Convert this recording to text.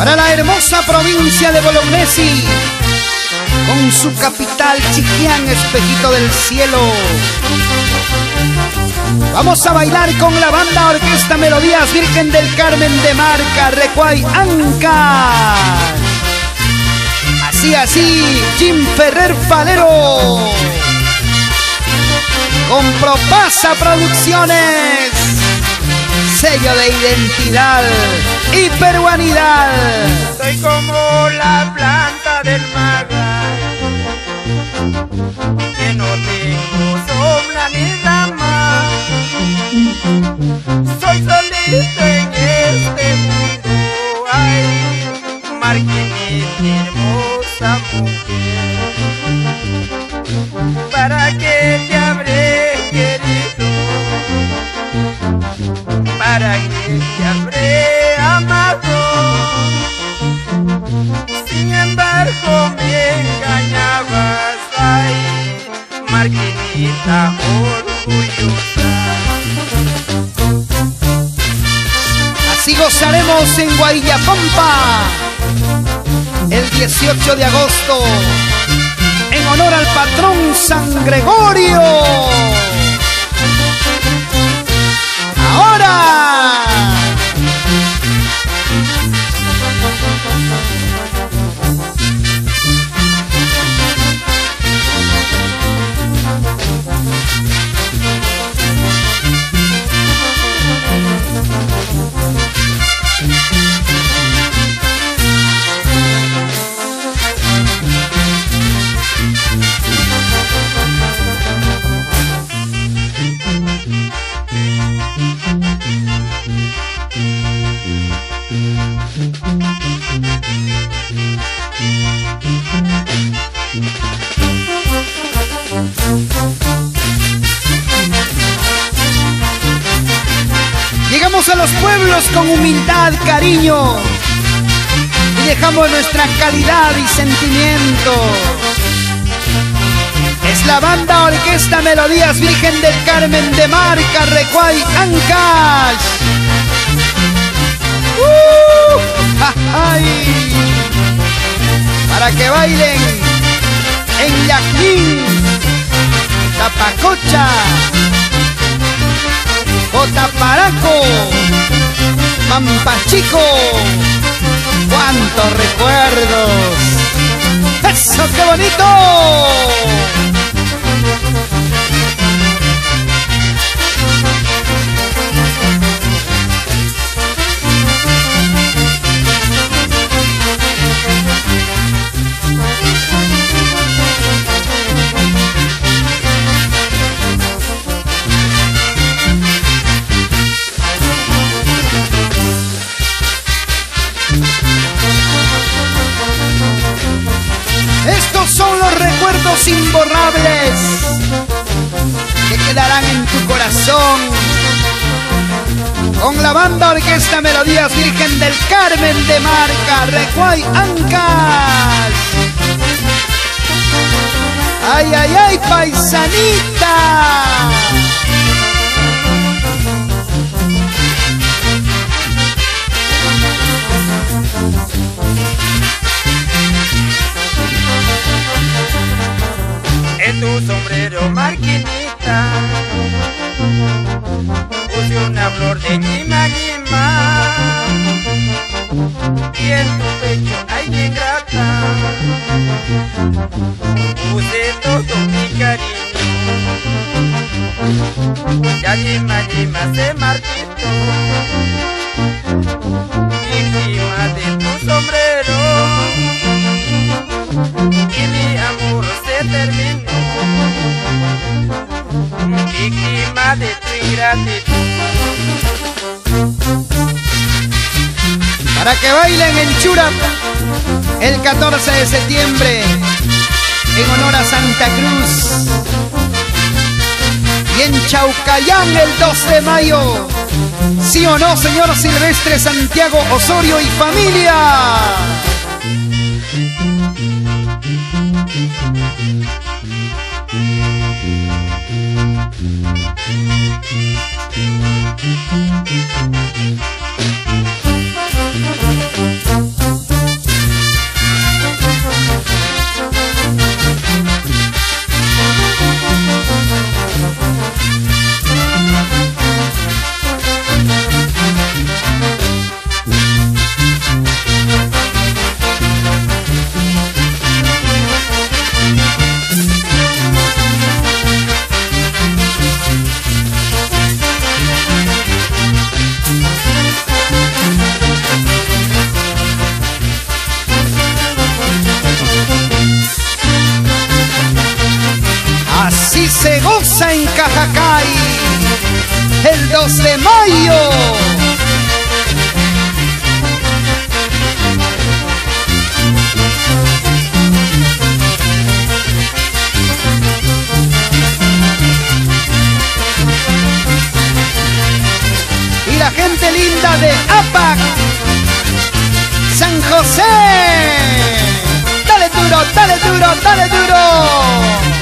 para la hermosa provincia de Bolognesi, con su capital Chiquián, espejito del cielo. Vamos a bailar con la banda Orquesta Melodías Virgen del Carmen de Marca, Recuay, Ancash. Así, Jim Ferrer Falero, con Propasa Producciones, sello de identidad y peruanidad. Soy como la planta del magal, que no tengo sombra ni dama. Soy solito en este mundo, ay, Marquinita, hermosa mujer. ¿Para qué te habré querido? ¿Para qué te habré amado? Sin embargo me engañabas, ay, Marquinita orgullosa. Así gozaremos en Guayapampa el 18 de agosto, en honor al patrón San Gregorio. Ahora llegamos a los pueblos con humildad, cariño, y dejamos nuestra calidad y sentimiento. Es la banda Orquesta Melodías Virgen del Carmen de Marca, Recuay, Ancash. ¡Ay! Para que bailen en Yaquín, Tapacocha, Cotaparaco, Pampachico. ¡Cuántos recuerdos! ¡Eso, qué bonito! Estos son los recuerdos imborrables que quedarán en tu corazón, con la banda Orquesta Melodías Virgen del Carmen de Marca, Recuay, Ancash. ¡Ay, ay, ay, paisanita! En tu sombrero, Marquinita, puse una flor de guima, guima, y en tu pecho, ay, bien grata, puse todo mi cariño. Ya guima, guima se marchitó, víctima de tu sombrero, y mi amor se terminó, víctima de tu ingratitud. Para que bailen en Churap el 14 de septiembre, en honor a Santa Cruz, y en Chaucayán el 2 de mayo. ¿Sí o no, señor Silvestre Santiago Osorio y familia? el 2 de mayo. Y la gente linda de APAC, San José. Dale duro, dale duro, dale duro.